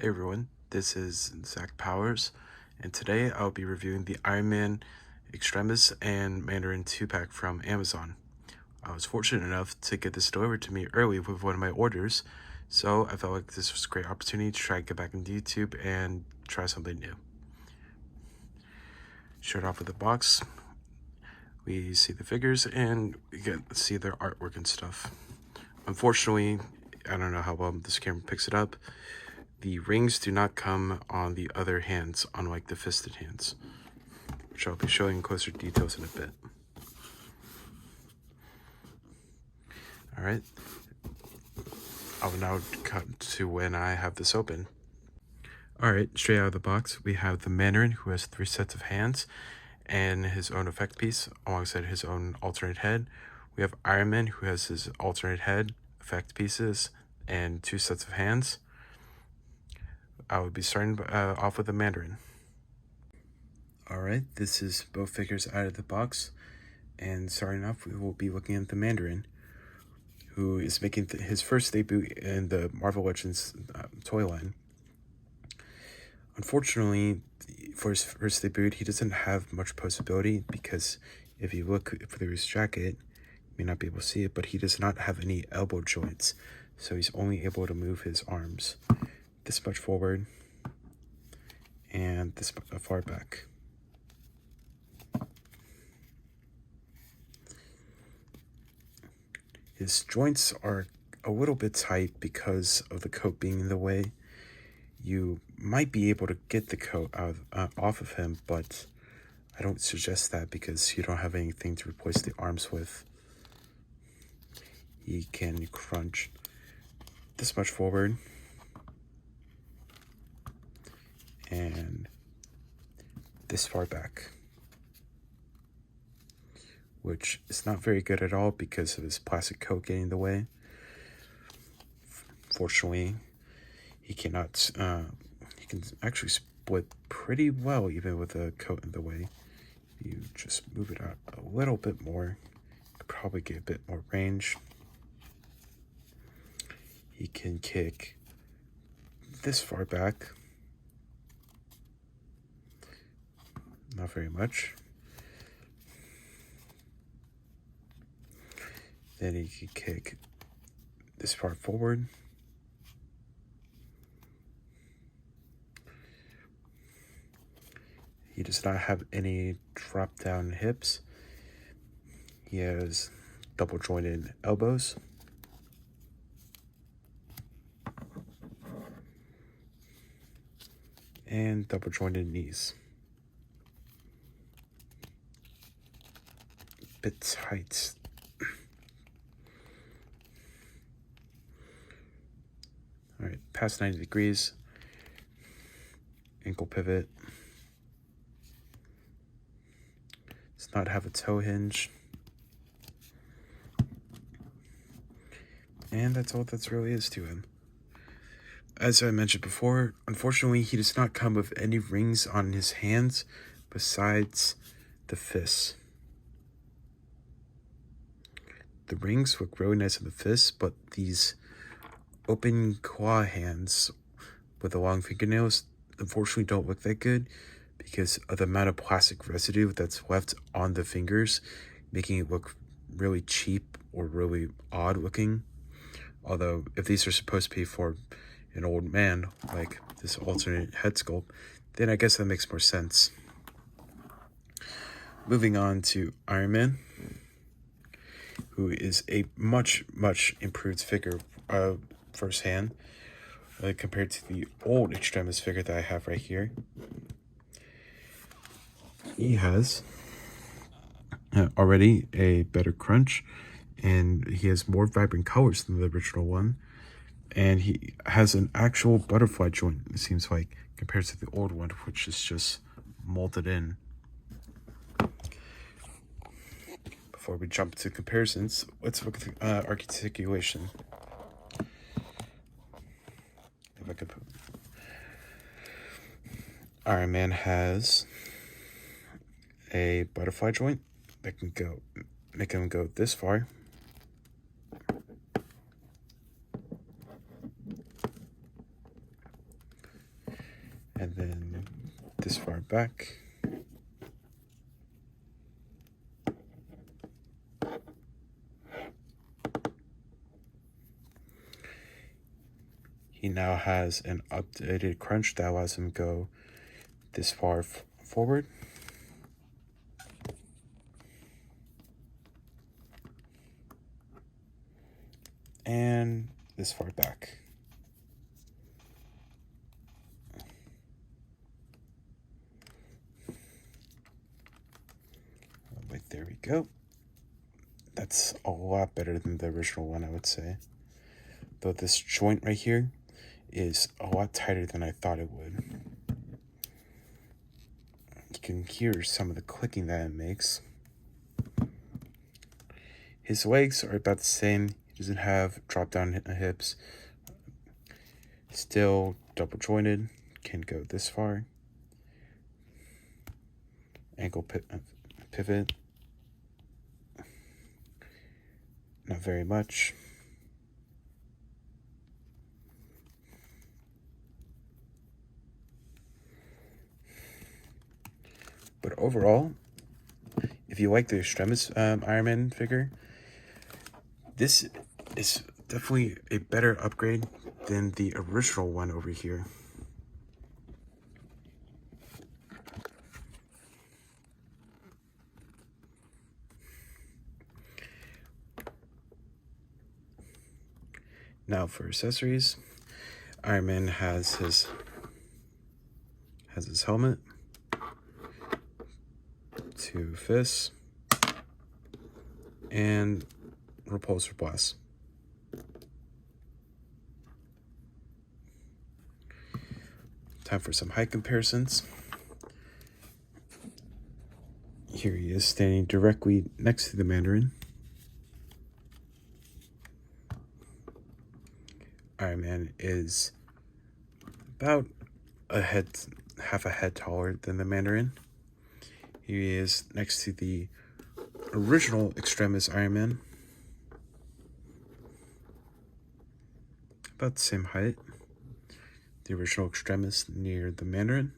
Hey everyone, this is Zach Powers, and today I'll be reviewing the Iron Man Extremis and Mandarin 2-pack from Amazon. I was fortunate enough to get this delivered to me early with one of my orders, so I felt like this was a great opportunity to try to get back into YouTube and try something new. Start off with the box, we see the figures and we get to see their artwork and stuff. Unfortunately, I don't know how well this camera picks it up, the rings do not come on the other hands, unlike the fisted hands, which I'll be showing in closer details in a bit. Alright, I will now cut to when I have this open. Alright, straight out of the box, we have the Mandarin, who has 3 sets of hands and his own effect piece, alongside his own alternate head. We have Iron Man, who has his alternate head, effect pieces, and 2 sets of hands. I would be starting off with the Mandarin. Alright, this is both figures out of the box, and starting off we will be looking at the Mandarin, who is making his first debut in the Marvel Legends toy line. Unfortunately, for his first debut, he doesn't have much posability, because if you look through his jacket, you may not be able to see it, but he does not have any elbow joints, so he's only able to move his arms this much forward and this far back. His joints are a little bit tight because of the coat being in the way. You might be able to get the coat off of him, but I don't suggest that because you don't have anything to replace the arms with. He can crunch this much forward and this far back, which is not very good at all because of his plastic coat getting in the way. Fortunately, he cannot, he can actually split pretty well even with the coat in the way. You just move it out a little bit more, could probably get a bit more range. He can kick this far back, not very much. Then he can kick this far forward. He does not have any drop down hips. He has double jointed elbows. And double jointed knees. Bit tight. Alright, past 90 degrees. Ankle pivot. Does not have a toe hinge. And that's all that's really is to him. As I mentioned before, unfortunately he does not come with any rings on his hands besides the fists. The rings look really nice on the fists, but these open claw hands with the long fingernails unfortunately don't look that good because of the amount of plastic residue that's left on the fingers, making it look really cheap or really odd looking. Although if these are supposed to be for an old man, like this alternate head sculpt, then I guess that makes more sense. Moving on to Iron Man, who is a much improved figure firsthand compared to the old Extremis figure that I have right here. He has already a better crunch, and he has more vibrant colors than the original one, and he has an actual butterfly joint, it seems like, compared to the old one, which is just molded in. Before we jump to comparisons, let's look at the articulation. If I could put... Iron Man has a butterfly joint that can make him go this far. and then this far back. He now has an updated crunch that allows him to go this far forward. And this far back. Wait, there we go. That's a lot better than the original one, I would say. Though this joint right here is a lot tighter than I thought it would. You can hear some of the clicking that it makes. His legs are about the same. He doesn't have drop down hips. Still double jointed. Can go this far. Ankle pivot. Not very much. But overall, if you like the Extremis Iron Man figure, this is definitely a better upgrade than the original one over here. Now for accessories, Iron Man has his helmet, 2 fists, and repulsor blast. Time for some height comparisons. Here he is standing directly next to the Mandarin. Iron Man is about half a head taller than the Mandarin. He is next to the original Extremis Iron Man. About the same height. The original Extremis near the Mandarin.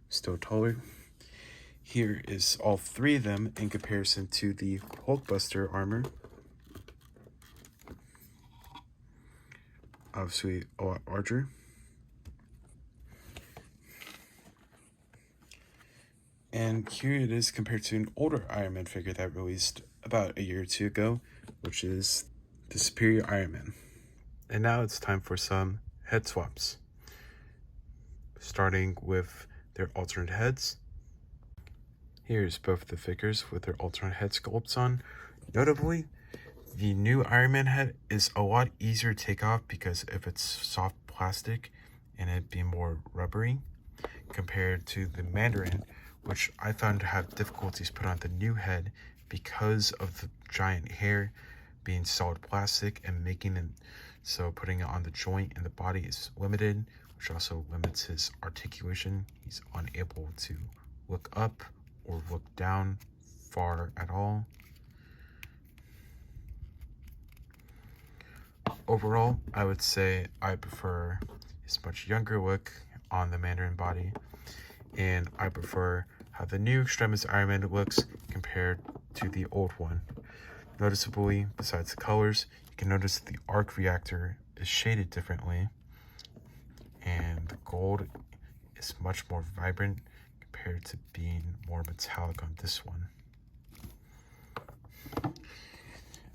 Still taller. Here is all 3 of them in comparison to the Hulkbuster armor. Obviously a lot larger. And here it is compared to an older Iron Man figure that released about a year or 2 ago, which is the Superior Iron Man. And now it's time for some head swaps. Starting with their alternate heads. Here's both the figures with their alternate head sculpts on. Notably, the new Iron Man head is a lot easier to take off because of its soft plastic and it being more rubbery compared to the Mandarin, which I found to have difficulties put on the new head because of the giant hair being solid plastic and making it so putting it on the joint and the body is limited, which also limits his articulation. He's unable to look up or look down far at all. Overall, I would say I prefer his much younger look on the Mandarin body, and I prefer how the new Extremis Iron Man looks compared to the old one. Noticeably, besides the colors, you can notice the arc reactor is shaded differently, and the gold is much more vibrant compared to being more metallic on this one.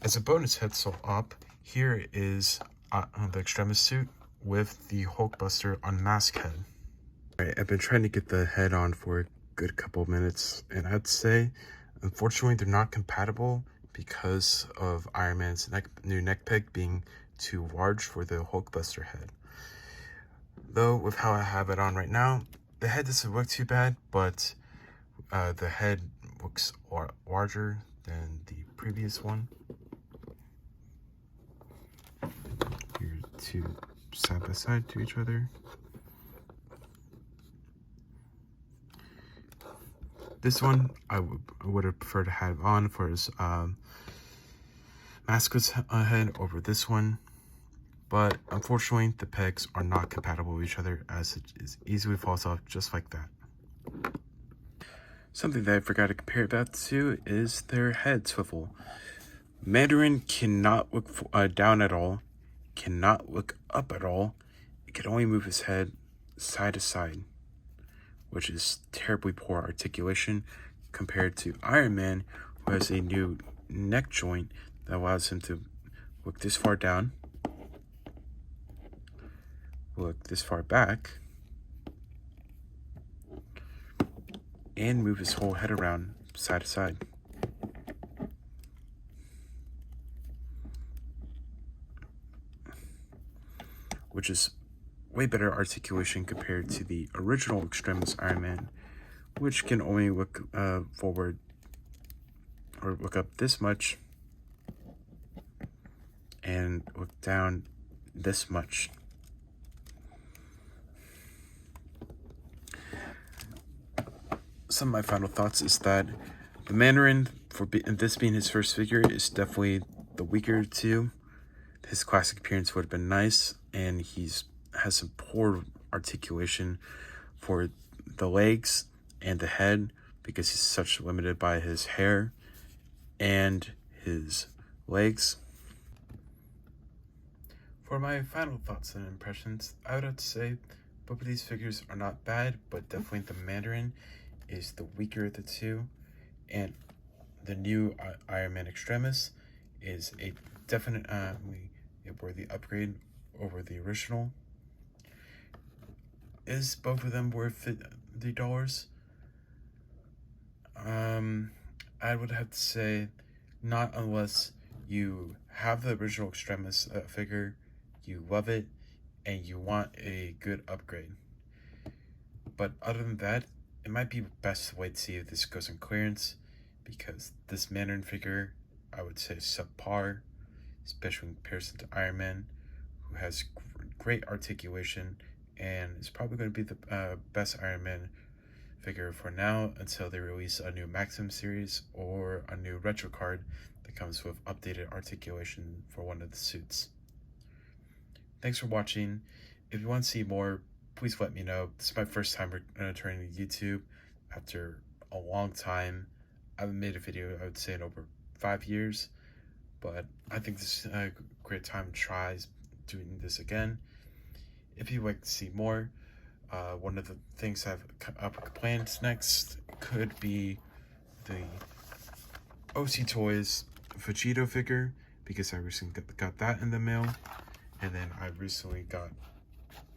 As a bonus head swap, here is the Extremis suit with the Hulkbuster unmasked head. Alright, I've been trying to get the head on for a good couple of minutes, and I'd say, unfortunately, they're not compatible because of Iron Man's new neck peg being too large for the Hulkbuster head. Though, with how I have it on right now, the head doesn't look too bad, but the head looks larger than the previous one. Here, two side by side to each other. This one I would have preferred to have on for his mascot's head over this one. but unfortunately the pegs are not compatible with each other, as it easily falls off just like that. Something that I forgot to compare that to is their head swivel. Mandarin cannot look down at all, cannot look up at all. It can only move his head side to side, which is terribly poor articulation compared to Iron Man, who has a new neck joint that allows him to look this far down, look this far back, and move his whole head around side to side. Which is way better articulation compared to the original Extremis Iron Man, which can only look forward or look up this much and look down this much. Some of my final thoughts is that the Mandarin, for this being his first figure, is definitely the weaker two. His classic appearance would have been nice, and has some poor articulation for the legs and the head because he's such limited by his hair and his legs. For my final thoughts and impressions, I would have to say both of these figures are not bad, but definitely the Mandarin is the weaker of the two, and the new Iron Man Extremis is a definite worthy upgrade over the original. Is both of them worth $50? I would have to say not, unless you have the original Extremis figure, you love it, and you want a good upgrade. But other than that, it might be best to wait to see if this goes on clearance, because this Mandarin figure, I would say, is subpar, especially in comparison to Iron Man, who has great articulation and is probably going to be the best Iron Man figure for now until they release a new Maxim series or a new retro card that comes with updated articulation for one of the suits. Thanks for watching. If you want to see more, please let me know. This is my first time returning to YouTube after a long time. I haven't made a video, I would say, in over 5 years, but I think this is a great time to try doing this again. If you'd like to see more, one of the things I've planned next could be the OC Toys Vegito figure, because I recently got that in the mail, and then I recently got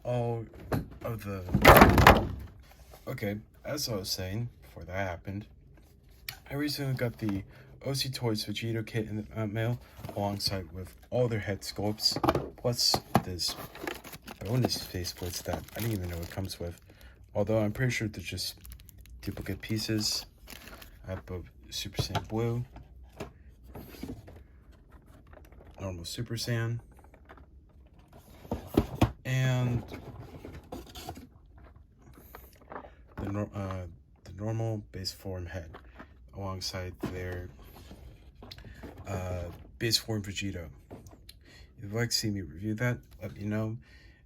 all of the... Okay, as I was saying, before that happened, I recently got the OC Toys Vegito kit in the mail, alongside with all their head sculpts, plus this bonus faceplates that I didn't even know it comes with, although I'm pretty sure they're just duplicate pieces. I have both Super Saiyan Blue, normal Super Saiyan, and the normal base form head, alongside their base form Vegito. If you'd like to see me review that, let me know,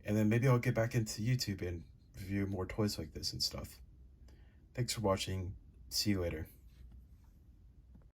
and then maybe I'll get back into YouTube and review more toys like this and stuff. Thanks for watching. See you later.